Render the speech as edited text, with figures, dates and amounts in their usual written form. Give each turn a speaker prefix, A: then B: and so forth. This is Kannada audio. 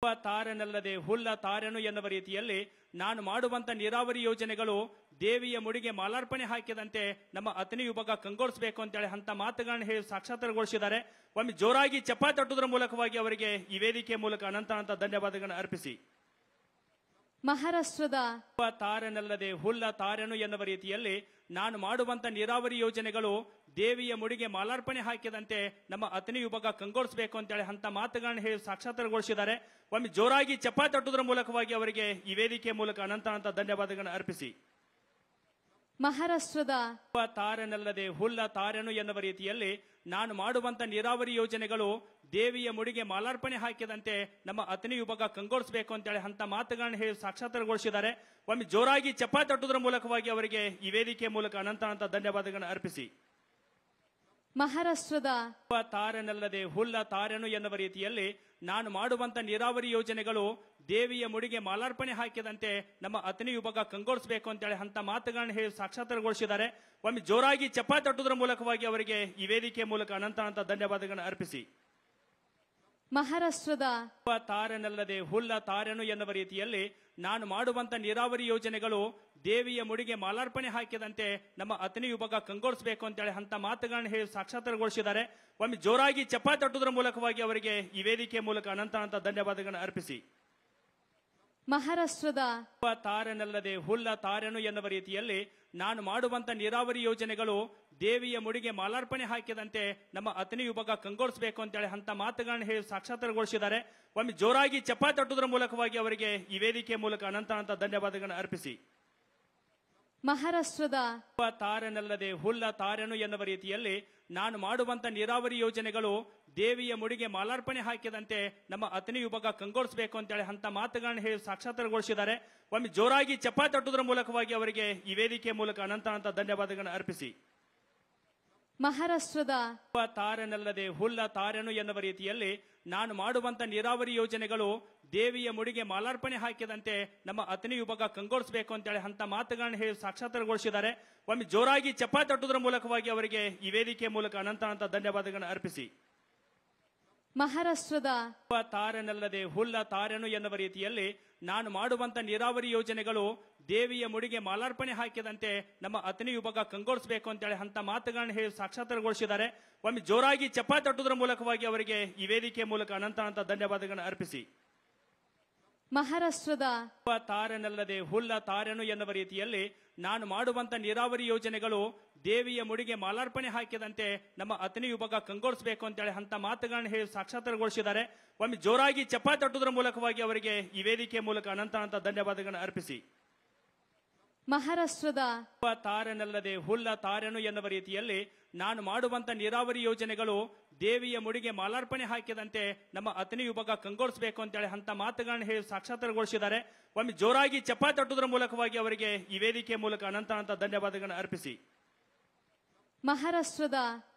A: ತಾರನಲ್ಲದೆ ಹುಲ್ಲ ತಾರೆನು ಎನ್ನುವ ರೀತಿಯಲ್ಲಿ ನಾನು ಮಾಡುವಂತ ನೀರಾವರಿ ಯೋಜನೆಗಳು ದೇವಿಯ ಮುಡಿಗೆ ಮಾಲಾರ್ಪಣೆ ಹಾಕಿದಂತೆ ನಮ್ಮ ಅತನಿ ವಿಭಾಗ ಕಂಗೊಳಿಸಬೇಕು ಅಂತೇಳಿ ಅಂತ ಮಾತುಗಳನ್ನ ಹೇಳಿ ಸಾಕ್ಷಾತ್ಕಾರಗೊಳಿಸಿದ್ದಾರೆ. ಒಮ್ಮೆ ಜೋರಾಗಿ ಚಪ್ಪಾಳೆ ತಟ್ಟುವುದರ ಮೂಲಕವಾಗಿ ಅವರಿಗೆ ಈ ವೇದಿಕೆ ಮೂಲಕ ಅನಂತ ಧನ್ಯವಾದಗಳನ್ನು ಅರ್ಪಿಸಿ.
B: ಮಹಾರಾಷ್ಟ್ರದ
A: ತಾರನಲ್ಲದೆ ಹುಲ್ಲ ತಾರೆನು ಎನ್ನುವ ರೀತಿಯಲ್ಲಿ ನಾನು ಮಾಡುವಂತ ನೀರಾವರಿ ಯೋಜನೆಗಳು ದೇವಿಯ ಮುಡಿಗೆ ಮಾಲಾರ್ಪಣೆ ಹಾಕಿದಂತೆ ನಮ್ಮ ಅತನಿ ವಿಭಾಗ ಕಂಗೊಳಿಸಬೇಕು ಅಂತೇಳಿ ಅಂತ ಮಾತುಗಳನ್ನ ಹೇಳಿ ಸಾಕ್ಷಾತ್ಕಾರಗೊಳಿಸಿದ್ದಾರೆ. ಒಮ್ಮೆ ಜೋರಾಗಿ ಚಪ್ಪಾಳೆ ತಟ್ಟುವುದರ ಮೂಲಕವಾಗಿ ಅವರಿಗೆ ಈ ವೇದಿಕೆ ಮೂಲಕ ಅನಂತ ಧನ್ಯವಾದಗಳನ್ನು ಅರ್ಪಿಸಿ.
B: ಮಹಾರಾಷ್ಟ್ರದ
A: ತಾರನಲ್ಲದೆ ಹುಲ್ಲ ತಾರೆನು ಎನ್ನುವ ರೀತಿಯಲ್ಲಿ ನಾನು ಮಾಡುವಂತ ನೀರಾವರಿ ಯೋಜನೆಗಳು ದೇವಿಯ ಮುಡಿಗೆ ಮಾಲಾರ್ಪಣೆ ಹಾಕಿದಂತೆ ನಮ್ಮ ಅತನಿ ವಿಭಾಗ ಕಂಗೊಳಿಸಬೇಕು ಅಂತೇಳಿ ಅಂತ ಮಾತುಗಳನ್ನ ಹೇಳಿ ಸಾಕ್ಷಾತ್ಕಾರಗೊಳಿಸಿದ್ದಾರೆ. ಒಮ್ಮೆ ಜೋರಾಗಿ ಚಪ್ಪಾಳೆ ತಟ್ಟುವುದರ ಮೂಲಕವಾಗಿ ಅವರಿಗೆ ಈ ವೇದಿಕೆ ಮೂಲಕ ಅನಂತ ಧನ್ಯವಾದಗಳನ್ನು ಅರ್ಪಿಸಿ.
B: ಮಹಾರಾಷ್ಟ್ರದ
A: ತಾರನಲ್ಲದೆ ಹುಲ್ಲ ತಾರೆನು ಎನ್ನುವ ರೀತಿಯಲ್ಲಿ ನಾನು ಮಾಡುವಂತ ನೀರಾವರಿ ಯೋಜನೆಗಳು ದೇವಿಯ ಮುಡಿಗೆ ಮಾಲಾರ್ಪಣೆ ಹಾಕಿದಂತೆ ನಮ್ಮ ಅತನಿ ವಿಭಾಗ ಕಂಗೊಳಿಸಬೇಕು ಅಂತೇಳಿ ಅಂತ ಮಾತುಗಳನ್ನ ಹೇಳಿ ಸಾಕ್ಷಾತ್ಕಾರಗೊಳಿಸಿದ್ದಾರೆ. ಒಮ್ಮೆ ಜೋರಾಗಿ ಚಪ್ಪಾಳೆ ತಟ್ಟುವುದರ ಮೂಲಕವಾಗಿ ಅವರಿಗೆ ಈ ವೇದಿಕೆ ಮೂಲಕ ಅನಂತ ಧನ್ಯವಾದಗಳನ್ನು ಅರ್ಪಿಸಿ.
B: ಮಹಾರಾಷ್ಟ್ರದ
A: ತಾರನಲ್ಲದೆ ಹುಲ್ಲ ತಾರೆನು ಎನ್ನುವ ರೀತಿಯಲ್ಲಿ ನಾನು ಮಾಡುವಂತ ನೀರಾವರಿ ಯೋಜನೆಗಳು ದೇವಿಯ ಮುಡಿಗೆ ಮಾಲಾರ್ಪಣೆ ಹಾಕಿದಂತೆ ನಮ್ಮ ಅತನಿ ವಿಭಾಗ ಕಂಗೊಳಿಸಬೇಕು ಅಂತೇಳಿ ಅಂತ ಮಾತುಗಳನ್ನ ಹೇಳಿ ಸಾಕ್ಷಾತ್ಕಾರಗೊಳಿಸಿದ್ದಾರೆ. ಒಮ್ಮೆ ಜೋರಾಗಿ ಚಪ್ಪಾಳೆ ತಟ್ಟುವುದರ ಮೂಲಕವಾಗಿ ಅವರಿಗೆ ಈ ವೇದಿಕೆ ಮೂಲಕ ಅನಂತ ಧನ್ಯವಾದಗಳನ್ನು ಅರ್ಪಿಸಿ.
B: ಮಹಾರಾಷ್ಟ್ರದ
A: ತಾರನಲ್ಲದೆ ಹುಲ್ಲ ತಾರೆನು ಎನ್ನುವ ರೀತಿಯಲ್ಲಿ ನಾನು ಮಾಡುವಂತ ನೀರಾವರಿ ಯೋಜನೆಗಳು ದೇವಿಯ ಮುಡಿಗೆ ಮಾಲಾರ್ಪಣೆ ಹಾಕಿದಂತೆ ನಮ್ಮ ಅತನಿ ವಿಭಾಗ ಕಂಗೊಳಿಸಬೇಕು ಅಂತೇಳಿ ಅಂತ ಮಾತುಗಳನ್ನ ಹೇಳಿ ಸಾಕ್ಷಾತ್ಕಾರಗೊಳಿಸಿದ್ದಾರೆ. ಒಮ್ಮೆ ಜೋರಾಗಿ ಚಪ್ಪಾಳೆ ತಟ್ಟುವುದರ ಮೂಲಕವಾಗಿ ಅವರಿಗೆ ಈ ವೇದಿಕೆ ಮೂಲಕ ಅನಂತ ಧನ್ಯವಾದಗಳನ್ನು ಅರ್ಪಿಸಿ.
B: ಮಹಾರಾಷ್ಟ್ರದ
A: ತಾರನಲ್ಲದೆ ಹುಲ್ಲ ತಾರೆನು ಎನ್ನುವ ರೀತಿಯಲ್ಲಿ ನಾನು ಮಾಡುವಂತ ನೀರಾವರಿ ಯೋಜನೆಗಳು ದೇವಿಯ ಮುಡಿಗೆ ಮಾಲಾರ್ಪಣೆ ಹಾಕಿದಂತೆ ನಮ್ಮ ಅತನಿ ವಿಭಾಗ ಕಂಗೊಳಿಸಬೇಕು ಅಂತೇಳಿ ಅಂತ ಮಾತುಗಳನ್ನ ಹೇಳಿ ಸಾಕ್ಷಾತ್ಕಾರಗೊಳಿಸಿದ್ದಾರೆ. ಒಮ್ಮೆ ಜೋರಾಗಿ ಚಪ್ಪಾಳೆ ತಟ್ಟುವುದರ ಮೂಲಕವಾಗಿ ಅವರಿಗೆ ಈ ವೇದಿಕೆ ಮೂಲಕ ಅನಂತ ಧನ್ಯವಾದಗಳನ್ನು ಅರ್ಪಿಸಿ.
B: ಮಹಾರಾಷ್ಟ್ರದ
A: ತಾರನಲ್ಲದೆ ಹುಲ್ಲ ತಾರೆನು ಎನ್ನುವ ರೀತಿಯಲ್ಲಿ ನಾನು ಮಾಡುವಂತ ನೀರಾವರಿ ಯೋಜನೆಗಳು ದೇವಿಯ ಮುಡಿಗೆ ಮಾಲಾರ್ಪಣೆ ಹಾಕಿದಂತೆ ನಮ್ಮ ಅತನಿ ವಿಭಾಗ ಕಂಗೊಳಿಸಬೇಕು ಅಂತೇಳಿ ಅಂತ ಮಾತುಗಳನ್ನ ಹೇಳಿ ಸಾಕ್ಷಾತ್ಕಾರಗೊಳಿಸಿದ್ದಾರೆ. ಒಮ್ಮೆ ಜೋರಾಗಿ ಚಪ್ಪಾಳೆ ತಟ್ಟುವುದರ ಮೂಲಕವಾಗಿ ಅವರಿಗೆ ಈ ವೇದಿಕೆ ಮೂಲಕ ಅನಂತ ಧನ್ಯವಾದಗಳನ್ನು ಅರ್ಪಿಸಿ.
B: ಮಹಾರಾಷ್ಟ್ರದ
A: ತಾರನಲ್ಲದೆ ಹುಲ್ಲ ತಾರೆನು ಎನ್ನುವ ರೀತಿಯಲ್ಲಿ ನಾನು ಮಾಡುವಂತ ನೀರಾವರಿ ಯೋಜನೆಗಳು ದೇವಿಯ ಮುಡಿಗೆ ಮಾಲಾರ್ಪಣೆ ಹಾಕಿದಂತೆ ನಮ್ಮ ಅತನಿ ವಿಭಾಗ ಕಂಗೊಳಿಸಬೇಕು ಅಂತೇಳಿ ಅಂತ ಮಾತುಗಳನ್ನ ಹೇಳಿ ಸಾಕ್ಷಾತ್ಕಾರಗೊಳಿಸಿದ್ದಾರೆ. ಒಮ್ಮೆ ಜೋರಾಗಿ ಚಪ್ಪಾಳೆ ತಟ್ಟುವುದರ ಮೂಲಕವಾಗಿ ಅವರಿಗೆ ಈ ವೇದಿಕೆ ಮೂಲಕ ಅನಂತ ಧನ್ಯವಾದಗಳನ್ನು ಅರ್ಪಿಸಿ.
B: ಮಹಾರಾಷ್ಟ್ರದ
A: ತಾರನಲ್ಲದೆ ಹುಲ್ಲ ತಾರೆನು ಎನ್ನುವ ರೀತಿಯಲ್ಲಿ ನಾನು ಮಾಡುವಂತ ನೀರಾವರಿ ಯೋಜನೆಗಳು ದೇವಿಯ ಮುಡಿಗೆ ಮಾಲಾರ್ಪಣೆ ಹಾಕಿದಂತೆ ನಮ್ಮ ಅತನಿ ವಿಭಾಗ ಕಂಗೊಳಿಸಬೇಕು ಅಂತೇಳಿ ಅಂತ ಮಾತುಗಳನ್ನ ಹೇಳಿ ಸಾಕ್ಷಾತ್ಕಾರಗೊಳಿಸಿದ್ದಾರೆ. ಒಮ್ಮೆ ಜೋರಾಗಿ ಚಪ್ಪಾಳೆ ತಟ್ಟುವುದರ ಮೂಲಕವಾಗಿ ಅವರಿಗೆ ಈ ವೇದಿಕೆ ಮೂಲಕ ಅನಂತ ಧನ್ಯವಾದಗಳನ್ನು ಅರ್ಪಿಸಿ.
B: ಮಹಾರಾಷ್ಟ್ರದ
A: ತಾರನಲ್ಲದೆ ಹುಲ್ಲ ತಾರೆನು ಎನ್ನುವ ರೀತಿಯಲ್ಲಿ ನಾನು ಮಾಡುವಂತ ನೀರಾವರಿ ಯೋಜನೆಗಳು ದೇವಿಯ ಮುಡಿಗೆ ಮಾಲಾರ್ಪಣೆ ಹಾಕಿದಂತೆ ನಮ್ಮ ಅತನಿ ವಿಭಾಗ ಕಂಗೊಳಿಸಬೇಕು ಅಂತೇಳಿ ಅಂತ ಮಾತುಗಳನ್ನ ಹೇಳಿ ಸಾಕ್ಷಾತ್ಕಾರಗೊಳಿಸಿದ್ದಾರೆ. ಒಮ್ಮೆ ಜೋರಾಗಿ ಚಪ್ಪಾಳೆ ತಟ್ಟುವುದರ ಮೂಲಕವಾಗಿ ಅವರಿಗೆ ಈ ವೇದಿಕೆ ಮೂಲಕ ಅನಂತ ಧನ್ಯವಾದಗಳನ್ನು ಅರ್ಪಿಸಿ.
B: ಮಹಾರಾಷ್ಟ್ರದ